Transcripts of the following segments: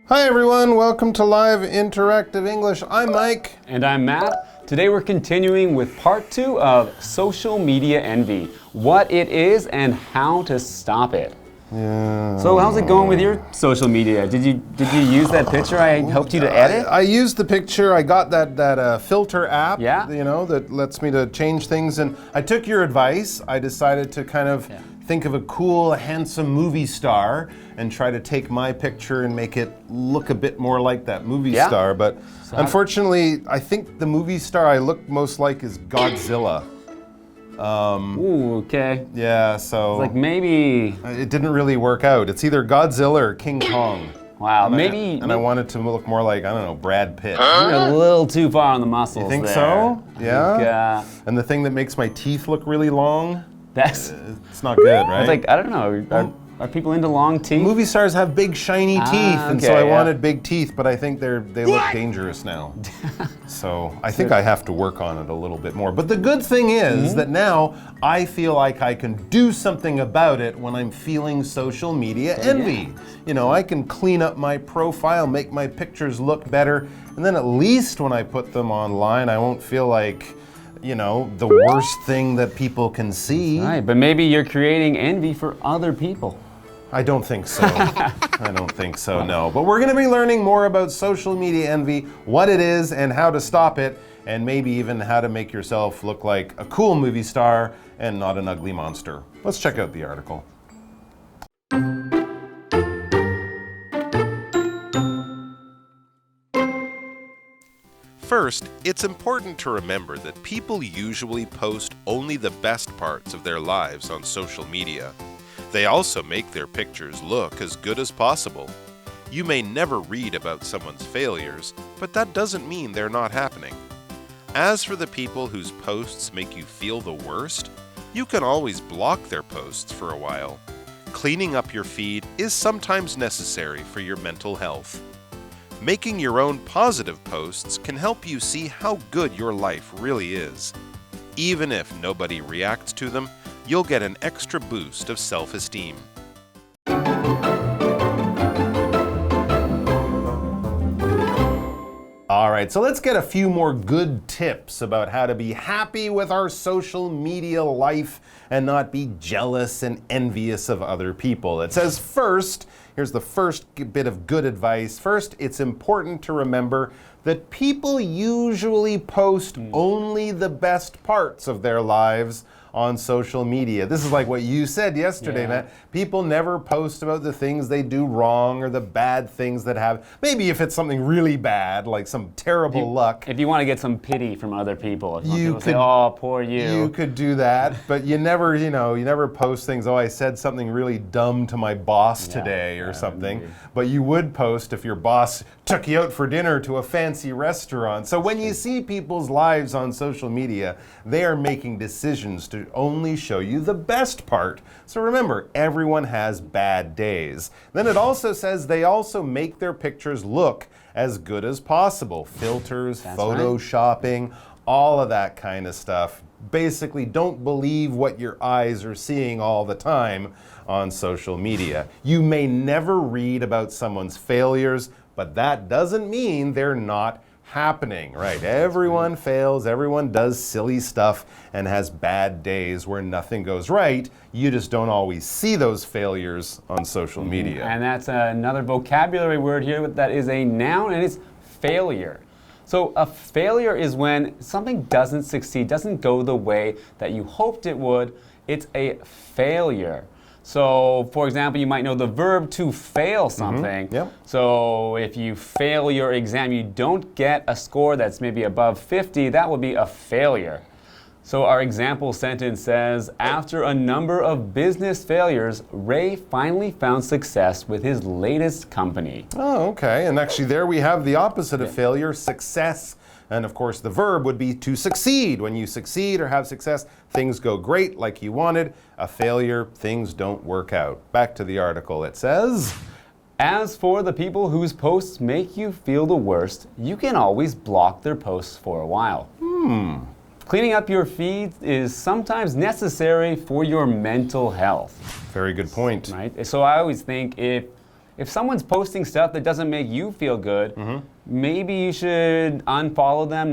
Hi everyone, welcome to Live Interactive English. I'm Mike. And I'm Matt. Today we're continuing with part 2 of social media envy, what it is and how to stop it. Yeah. So how's it going with your social media? Did you use that picture I helped you to edit? I used the picture. I got that filter app, Yeah? you know, that lets me to change things. And I took your advice. I decided to kind of think of a cool, handsome movie star and try to take my picture and make it look a bit more like that movie star. But unfortunately, I think the movie star I look most like is Godzilla. Ooh, okay. Yeah, so Like maybe... it didn't really work out. It's either Godzilla or King Kong. Wow, maybe... And I wanted to look more like, I don't know, Brad Pitt. You're a little too far on the muscles You think there. so? Yeah? Think, and the thing that makes my teeth look really long? that's... It's not good, right? It's like, I don't know, are people into long teeth? Movie stars have big shiny teeth, and so okay, I yeah. wanted big teeth, but I think they look dangerous now. So I think I have to work on it a little bit more. But the good thing is that now I feel like I can do something about it when I'm feeling social media envy. You know, I can clean up my profile, make my pictures look better, and then at least when I put them online, I won't feel like, you know, the worst thing that people can see. Right, but maybe you're creating envy for other people. I don't think so. I don't think so, no. But we're going to be learning more about social media envy, what it is and how to stop it, and maybe even how to make yourself look like a cool movie star and not an ugly monster. Let's check out the article. First, it's important to remember that people usually post only the best parts of their lives on social media. They also make their pictures look as good as possible. You may never read about someone's failures, but that doesn't mean they're not happening. As for the people whose posts make you feel the worst, you can always block their posts for a while. Cleaning up your feed is sometimes necessary for your mental health. Making your own positive posts can help you see how good your life really is. Even if nobody reacts to them, you'll get an extra boost of self-esteem. All right, so let's get a few more good tips about how to be happy with our social media life and not be jealous and envious of other people. It says first, here's the first bit of good advice. First, it's important to remember that people usually post only the best parts of their lives on social media. This is like what you said yesterday, Matt. People never post about the things they do wrong or the bad things that have. Maybe if it's something really bad, like some terrible luck. If you want to get some pity from other people, if You people say, oh, poor you. You could do that, but you never, you never post things, oh, I said something really dumb to my boss today or something. Indeed. But you would post if your boss took you out for dinner to a fancy restaurant. So when you see people's lives on social media, they are making decisions to only show you the best part. So remember, everyone has bad days. Then it also says they also make their pictures look as good as possible. Filters, photoshopping, all of that kind of stuff. Basically, don't believe what your eyes are seeing all the time on social media. You may never read about someone's failures, but that doesn't mean they're not happening, right? Everyone fails, everyone does silly stuff and has bad days where nothing goes right. You just don't always see those failures on social media. And that's another vocabulary word here that is a noun, and it's failure. So a failure is when something doesn't succeed, doesn't go the way that you hoped it would. It's a failure. So, for example, you might know the verb to fail something. Yep. So if you fail your exam, you don't get a score that's maybe above 50, that would be a failure. So our example sentence says, after a number of business failures, Ray finally found success with his latest company. Oh, okay. And actually there we have the opposite of failure, success. And of course the verb would be to succeed. When you succeed or have success, things go great like you wanted. A failure, things don't work out. Back to the article. It says, as for the people whose posts make you feel the worst, you can always block their posts for a while. Cleaning up your feed is sometimes necessary for your mental health. Very good point. Right? So I always think if someone's posting stuff that doesn't make you feel good, maybe you should unfollow them.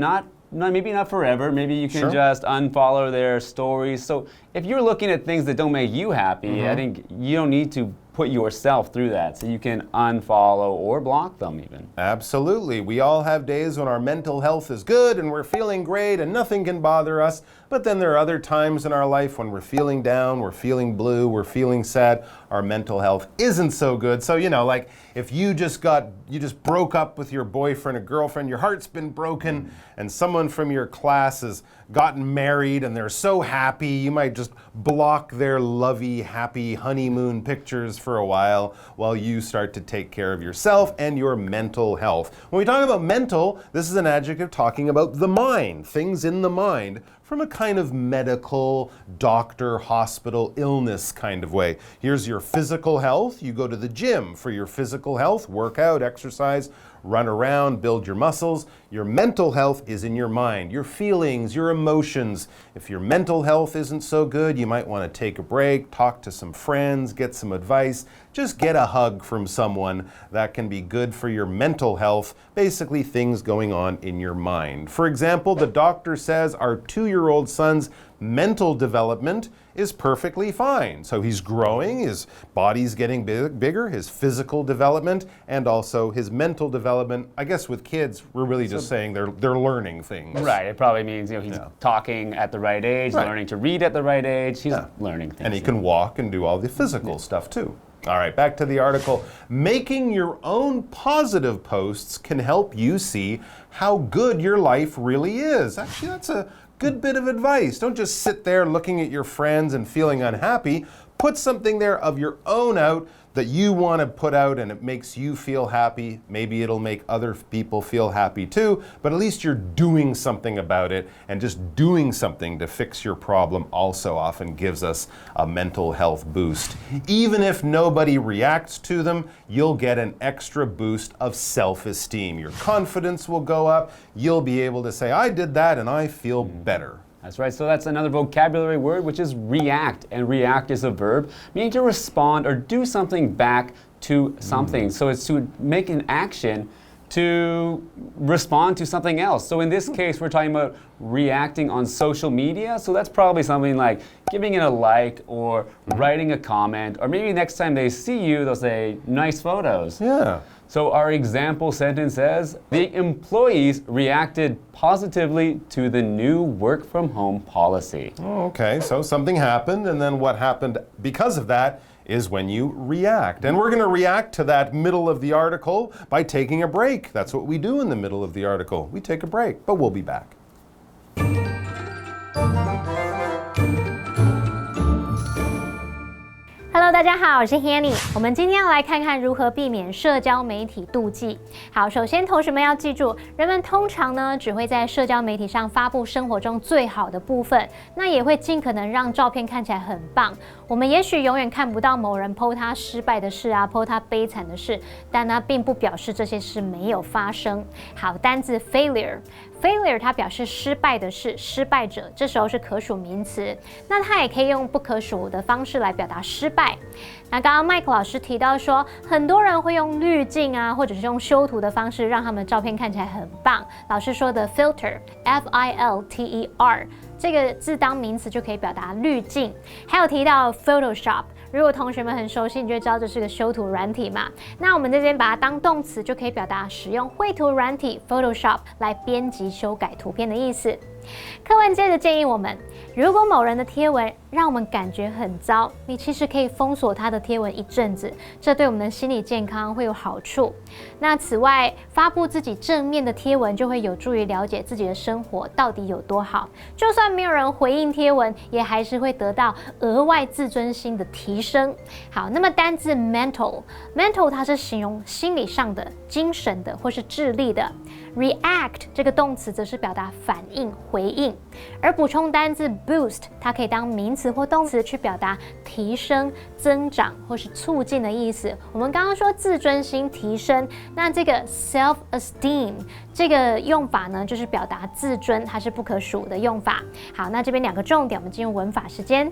Maybe not forever. Maybe you can just unfollow their stories. So if you're looking at things that don't make you happy, I think you don't need to put yourself through that. So you can unfollow or block them even. Absolutely. We all have days when our mental health is good and we're feeling great and nothing can bother us. But then there are other times in our life when we're feeling down, we're feeling blue, we're feeling sad. Our mental health isn't so good. So, like if you just broke up with your boyfriend or girlfriend, your heart's been broken, and someone from your class has gotten married and they're so happy, you might just block their lovey, happy honeymoon pictures for a while you start to take care of yourself and your mental health. When we talk about mental, this is an adjective talking about the mind, things in the mind, from a kind of medical, doctor, hospital, illness kind of way. Here's your physical health. You go to the gym for your physical health, work out, exercise, run around, build your muscles. Your mental health is in your mind, your feelings, your emotions. If your mental health isn't so good, you might want to take a break, talk to some friends, get some advice. Just get a hug from someone. That can be good for your mental health, basically things going on in your mind. For example, the doctor says our 2-year-old son's mental development is perfectly fine. So he's growing, his body's getting bigger, his physical development, and also his mental development. I guess with kids, we're really just saying they're learning things. Right, it probably means he's talking at the right age, learning to read at the right age, he's learning things. And he can walk and do all the physical stuff too. All right, back to the article. Making your own positive posts can help you see how good your life really is. Actually, that's a good bit of advice. Don't just sit there looking at your friends and feeling unhappy. Put something there of your own out that you want to put out and it makes you feel happy. Maybe it'll make other people feel happy too, but at least you're doing something about it, and just doing something to fix your problem also often gives us a mental health boost. Even if nobody reacts to them, you'll get an extra boost of self-esteem. Your confidence will go up. You'll be able to say, I did that and I feel better. That's right, so that's another vocabulary word, which is react. And react is a verb, meaning to respond or do something back to something. So it's to make an action to respond to something else. So in this case, we're talking about reacting on social media. So that's probably something like giving it a like or writing a comment. Or maybe next time they see you, they'll say, nice photos. Yeah. So our example sentence says, the employees reacted positively to the new work from home policy. Oh, okay, so something happened, and then what happened because of that is when you react. And we're going to react to that middle of the article by taking a break. That's what we do in the middle of the article. We take a break, but we'll be back. Hello， 大家好，我是 Hanny。我们今天要来看看如何避免社交媒体妒忌。好，首先同学们要记住，人们通常呢只会在社交媒体上发布生活中最好的部分，那也会尽可能让照片看起来很棒。我们也许永远看不到某人 po 他失败的事啊 ，po 他悲惨的事，但那并不表示这些事没有发生。好，单字 failure。Failure 它表示失败的事，失败者，这时候是可数名词。那它也可以用不可数的方式来表达失败。那刚刚 Mike 老师提到说，很多人会用滤镜啊，或者是用修图的方式，让他们的照片看起来很棒。老师说的 filter，F-I-L-T-E-R， 这个字当名词就可以表达滤镜。还有提到 Photoshop。如果同学们很熟悉，你就知道这是个修图软体嘛。那我们这边把它当动词，就可以表达使用绘图软体 Photoshop 来编辑修改图片的意思。课文接着建议我们，如果某人的贴文让我们感觉很糟，你其实可以封锁他的贴文一阵子，这对我们的心理健康会有好处。那此外，发布自己正面的贴文就会有助于了解自己的生活到底有多好。就算没有人回应贴文，也还是会得到额外自尊心的提升。好，那么单字 mental 它是形容心理上的、精神的或是智力的。react 这个动词则是表达反应、回应，而补充单字 boost 它可以当名词或动词去表达提升、增长或是促进的意思。我们刚刚说自尊心提升，那这个 self-esteem 这个用法呢，就是表达自尊，它是不可数的用法。好，那这边2个重点，我们进入文法时间。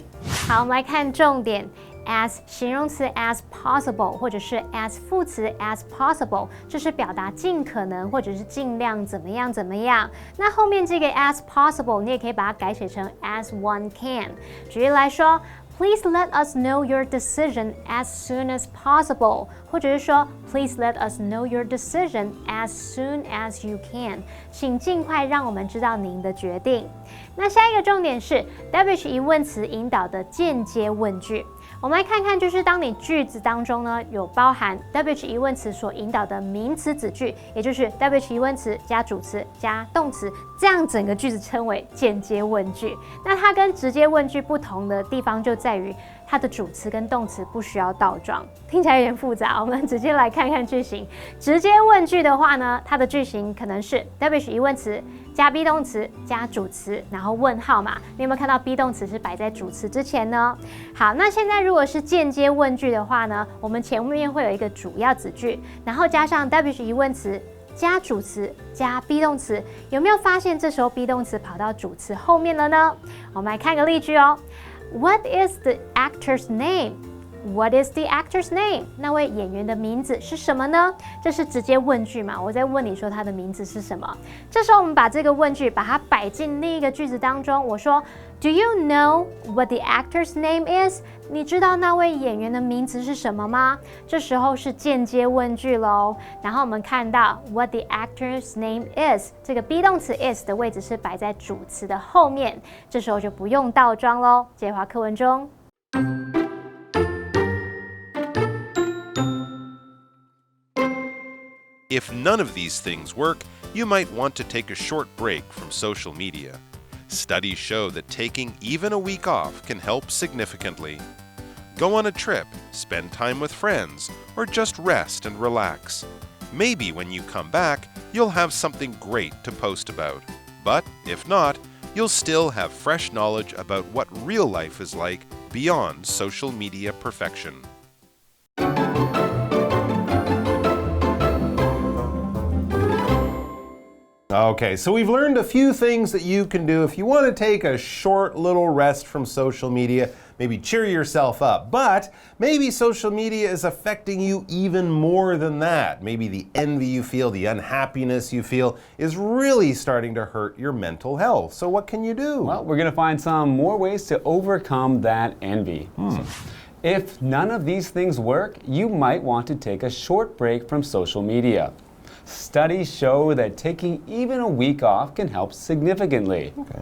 好，我们来看重点。as 形容词 as possible 或者是 as 副词 as possible， 这是表达尽可能或者是尽量怎么样怎么样。那后面这个 as possible 你也可以把它改写成 as one can。举例来说 Please let us know your decision as soon as possible， 或者是说 Please let us know your decision as soon as you can， 请尽快让我们知道您的决定。那下一个重点是 WH 疑问词引导的间接问句。我们来看看，就是当你句子当中呢有包含 WH 疑问词所引导的名词子句，也就是 WH 疑问词加主词加动词，这样整个句子称为间接问句。那它跟直接问句不同的地方就在于它的主词跟动词不需要倒装，听起来有点复杂。我们直接来看看句型。直接问句的话呢，它的句型可能是 WH 疑问词加 be 动词加主词，然后问号嘛。你有没有看到 be 动词是摆在主词之前呢？好，那现在如果是间接问句的话呢，我们前面会有一个主要子句，然后加上 WH 疑问词加主词加 be 动词，有没有发现这时候 be 动词跑到主词后面了呢？我们来看个例句哦。What is the actor's name? What is the actor's name? 那位演员的名字是什么呢？这是直接问句嘛，我在问你说他的名字是什么。这时候我们把这个问句把它摆进另一个句子当中，我说 Do you know what the actor's name is? 你知道那位演员的名字是什么吗？这时候是间接问句咯。然后我们看到 what the actor's name is， 这个 be 动词 is 的位置是摆在主词的后面，这时候就不用倒装咯。接滑课文中。If none of these things work, you might want to take a short break from social media. Studies show that taking even a week off can help significantly. Go on a trip, spend time with friends, or just rest and relax. Maybe when you come back, you'll have something great to post about. But if not, you'll still have fresh knowledge about what real life is like beyond social media perfection. Okay, so we've learned a few things that you can do if you want to take a short little rest from social media, maybe cheer yourself up. But maybe social media is affecting you even more than that. Maybe the envy you feel, the unhappiness you feel is really starting to hurt your mental health. So what can you do? Well, we're going to find some more ways to overcome that envy. If none of these things work, you might want to take a short break from social media. Studies show that taking even a week off can help significantly. Okay.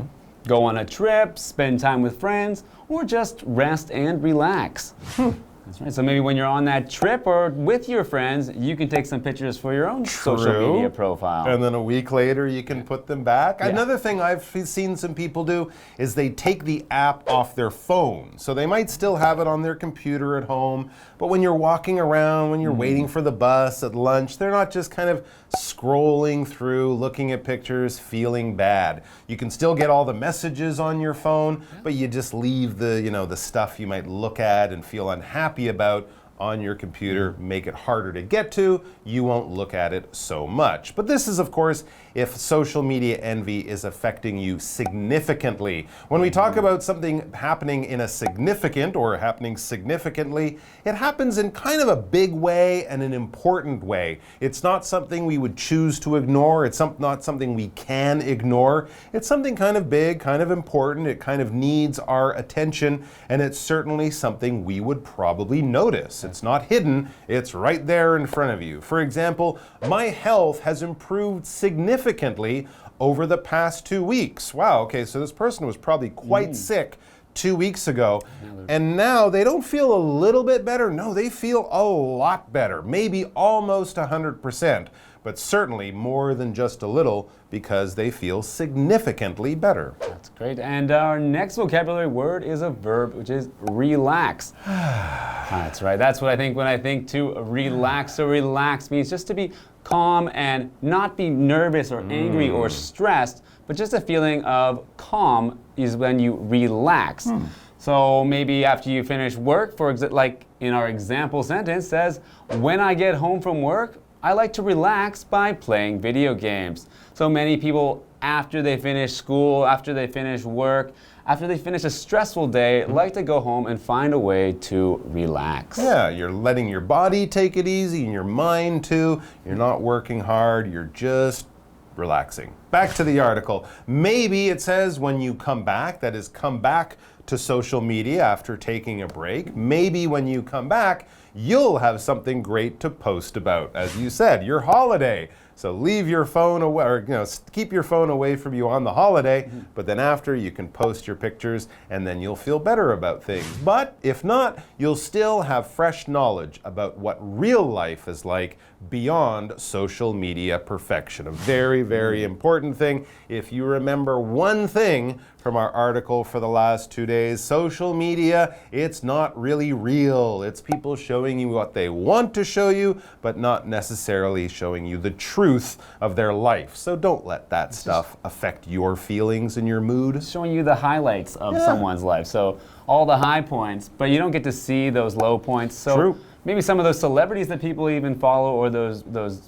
Go on a trip, spend time with friends, or just rest and relax. That's right. So maybe when you're on that trip or with your friends, you can take some pictures for your own social media profile. And then a week later, you can put them back. Yeah. Another thing I've seen some people do is they take the app off their phone. So they might still have it on their computer at home, but when you're walking around, when you're waiting for the bus at lunch, they're not just kind of scrolling through, looking at pictures, feeling bad. You can still get all the messages on your phone, but you just leave the, the stuff you might look at and feel unhappy about on your computer, make it harder to get to. You won't look at it so much. But this is, of course, if social media envy is affecting you significantly. When we talk about something happening in a significant or happening significantly, it happens in kind of a big way and an important way. It's not something we would choose to ignore. It's not something we can ignore. It's something kind of big, kind of important. It kind of needs our attention, and it's certainly something we would probably notice. It's not hidden, it's right there in front of you. For example, my health has improved significantly over the past 2 weeks. Wow, okay, so this person was probably quite sick 2 weeks ago, and now they don't feel a little bit better. No, they feel a lot better, maybe almost 100%. but certainly more than just a little because they feel significantly better. That's great. And our next vocabulary word is a verb, which is relax. That's right. That's what I think when I think to relax. So relax means just to be calm and not be nervous or angry or stressed, but just a feeling of calm is when you relax. So maybe after you finish work, like in our example sentence says, when I get home from work, I like to relax by playing video games. So many people, after they finish school, after they finish work, after they finish a stressful day, like to go home and find a way to relax. Yeah, you're letting your body take it easy and your mind too. You're not working hard, you're just relaxing. Back to the article. Maybe it says when you come back, that is, come back to social media after taking a break. Maybe when you come back, you'll have something great to post about. As you said, your holiday. So leave your phone away, or keep your phone away from you on the holiday, but then after you can post your pictures and then you'll feel better about things. But if not, you'll still have fresh knowledge about what real life is like beyond social media perfection. A very, very important thing. If you remember one thing from our article for the last 2 days, social media, it's not really real. It's people showing you what they want to show you, but not necessarily showing you the truth of their life. So don't let that stuff affect your feelings and your mood. Showing you the highlights of someone's life. So all the high points, but you don't get to see those low points. So True. Maybe some of those celebrities that people even follow, or those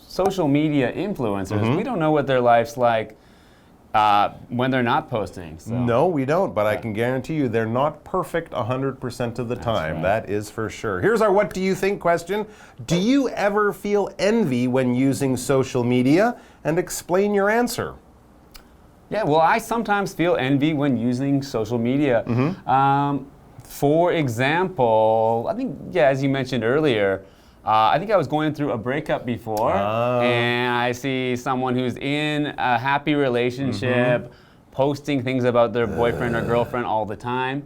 social media influencers, we don't know what their life's like when they're not posting. So. No, we don't, but I can guarantee you they're not perfect 100% of the time. Right. That is for sure. Here's our what do you think question. Do you ever feel envy when using social media? And explain your answer. Yeah, well, I sometimes feel envy when using social media. For example, I think, as you mentioned earlier, I think I was going through a breakup before, and I see someone who's in a happy relationship, posting things about their boyfriend or girlfriend all the time.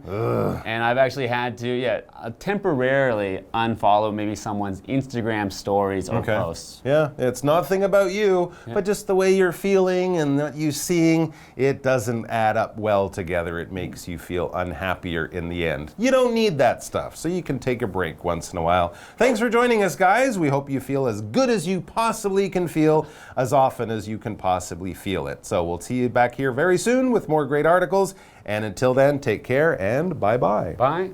And I've actually had to, temporarily unfollow maybe someone's Instagram stories or posts. Yeah, it's nothing about you, but just the way you're feeling and what you're seeing, it doesn't add up well together. It makes you feel unhappier in the end. You don't need that stuff, so you can take a break once in a while. Thanks for joining us, guys. We hope you feel as good as you possibly can feel, as often as you can possibly feel it. So we'll see you back here very soon with more great articles. And until then, take care and bye-bye. Bye.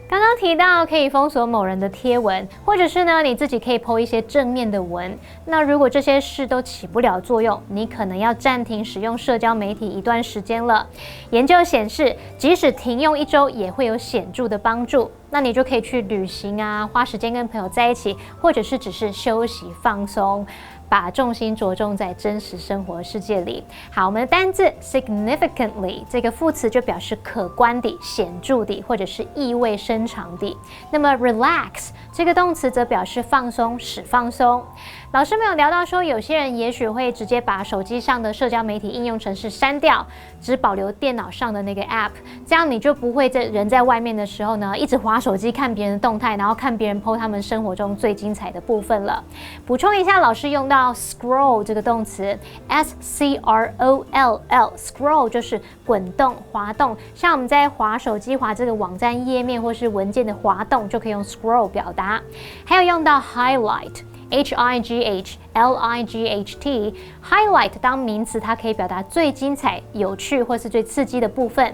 刚刚提到可以封锁某人的贴文，或者是呢你自己可以 po 一些正面的文。那如果这些事都起不了作用，你可能要暂停使用社交媒体一段时间了。研究显示，即使停用1周，也会有显著的帮助。那你就可以去旅行啊，花时间跟朋友在一起，或者是只是休息放松。把重心着重在真实生活世界里。好，我们的单字 significantly 这个副词就表示可观的、显著的，或者是意味深长的。那么 relax 这个动词则表示放松、使放松。老师们有聊到说，有些人也许会直接把手机上的社交媒体应用程式删掉，只保留电脑上的那个 app， 这样你就不会人在外面的时候呢，一直滑手机看别人的动态，然后看别人 po 他们生活中最精彩的部分了。补充一下，老师用到 scroll 这个动词 scroll，scroll 就是滚动、滑动。像我们在滑手机、滑这个网站页面或是文件的滑动，就可以用 scroll 表达。还有用到 highlight。highlight 当名词，它可以表达最精彩、有趣或是最刺激的部分。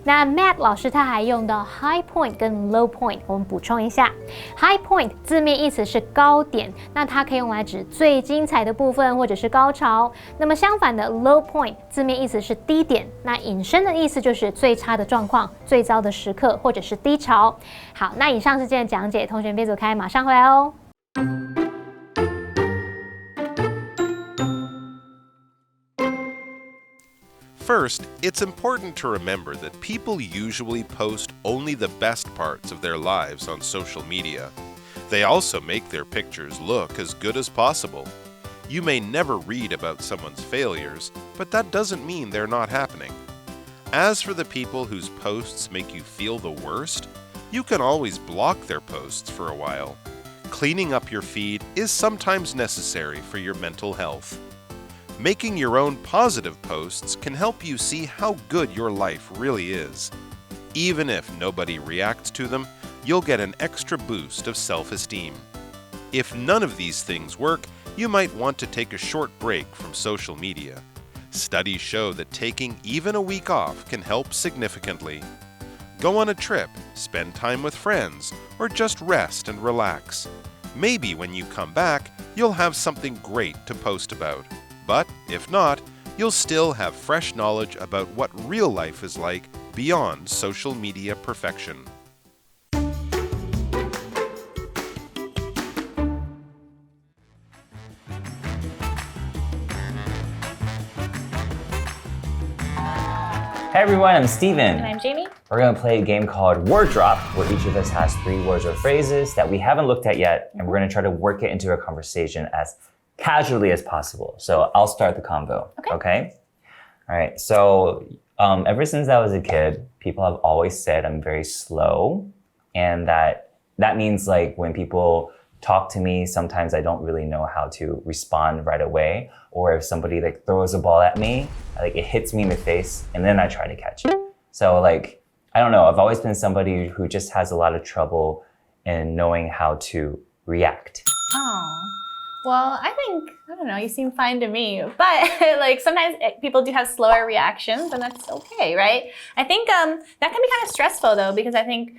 那 Matt 老师他还用到 high point 跟 low point， 我们补充一下 ，high point 字面意思是高点，那它可以用来指最精彩的部分或者是高潮。那么相反的 low point 字面意思是低点，那引申的意思就是最差的状况、最糟的时刻或者是低潮。好，那以上是今天的讲解，同学别走开，马上回来哦。First, it's important to remember that people usually post only the best parts of their lives on social media. They also make their pictures look as good as possible. You may never read about someone's failures, but that doesn't mean they're not happening. As for the people whose posts make you feel the worst, You can always block their posts for a while. Cleaning up your feed is sometimes necessary for your mental health. Making your own positive posts can help you see how good your life really is. Even if nobody reacts to them, you'll get an extra boost of self-esteem. If none of these things work, you might want to take a short break from social media. Studies show that taking even a week off can help significantly. Go on a trip, spend time with friends, or just rest and relax. Maybe when you come back, you'll have something great to post about. But if not, you'll still have fresh knowledge about what real life is like beyond social media perfection. Hey everyone, I'm Stephen. And I'm Jamie. We're going to play a game called Word Drop, where each of us has 3 words or phrases that we haven't looked at yet, and we're going to try to work it into a conversation as casually as possible. So I'll start the convo. Okay? All right. So ever since I was a kid, people have always said I'm very slow, and that means like when people talk to me, sometimes I don't really know how to respond right away, or if somebody like throws a ball at me, like it hits me in the face, and then I try to catch it. So like, I don't know, I've always been somebody who just has a lot of trouble in knowing how to react. Oh, well, I don't know, you seem fine to me, but like sometimes people do have slower reactions, and that's okay, right? I think that can be kind of stressful though, because I think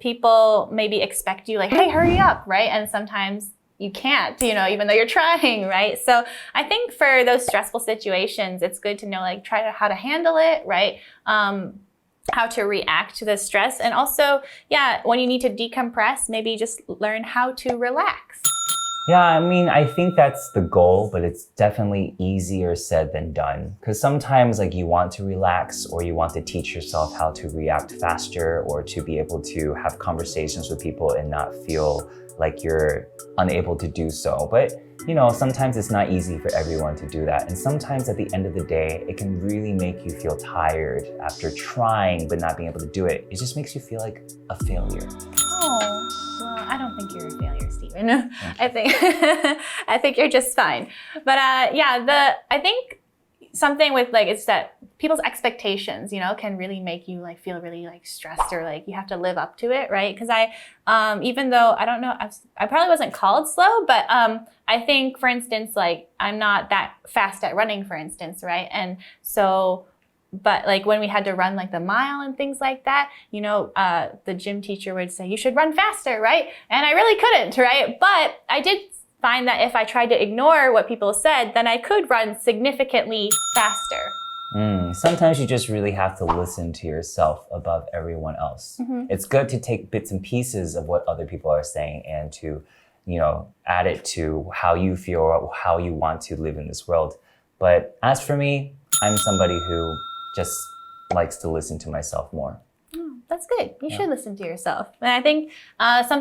people maybe expect you like, hey, hurry up, right? And sometimes you can't, even though you're trying, right? So I think for those stressful situations, it's good to know like how to handle it, right? How to react to the stress. And also, yeah, when you need to decompress, maybe just learn how to relax. Yeah, I mean, I think that's the goal, but it's definitely easier said than done. Because sometimes like you want to relax, or you want to teach yourself how to react faster, or to be able to have conversations with people and not feel like you're unable to do so. But sometimes it's not easy for everyone to do that. And sometimes at the end of the day, it can really make you feel tired after trying but not being able to do it. It just makes you feel like a failure. Oh, well, I don't think you're a failure, Stephen. I think you're just fine. But I think something with like, it's that people's expectations, can really make you like feel really like stressed, or like you have to live up to it, right? Because even though I don't know, I probably wasn't called slow, but I think, for instance, like I'm not that fast at running, for instance, right? And so, but like when we had to run like the mile and things like that, the gym teacher would say, you should run faster, right? And I really couldn't, right? But I did find that if I tried to ignore what people said, then I could run significantly faster. Sometimes you just really have to listen to yourself above everyone else. It's good to take bits and pieces of what other people are saying and to, add it to how you feel or how you want to live in this world. But as for me, I'm somebody who just likes to listen to myself more. Oh, that's good. You should listen to yourself. And I think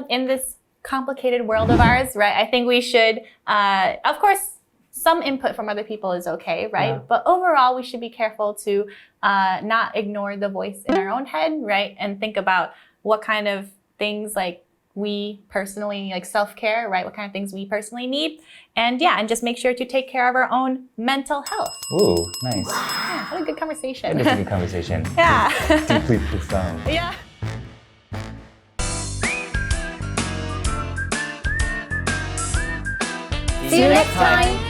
in this complicated world of ours, right, I think we should, of course, some input from other people is okay, right? Yeah. But overall, we should be careful to not ignore the voice in our own head, right? And think about what kind of things like we personally, like self-care, right? What kind of things we personally need. And and just make sure to take care of our own mental health. Ooh, nice. Yeah, what a good conversation. That is a good conversation. Yeah. Deeply profound. Yeah. See you next time.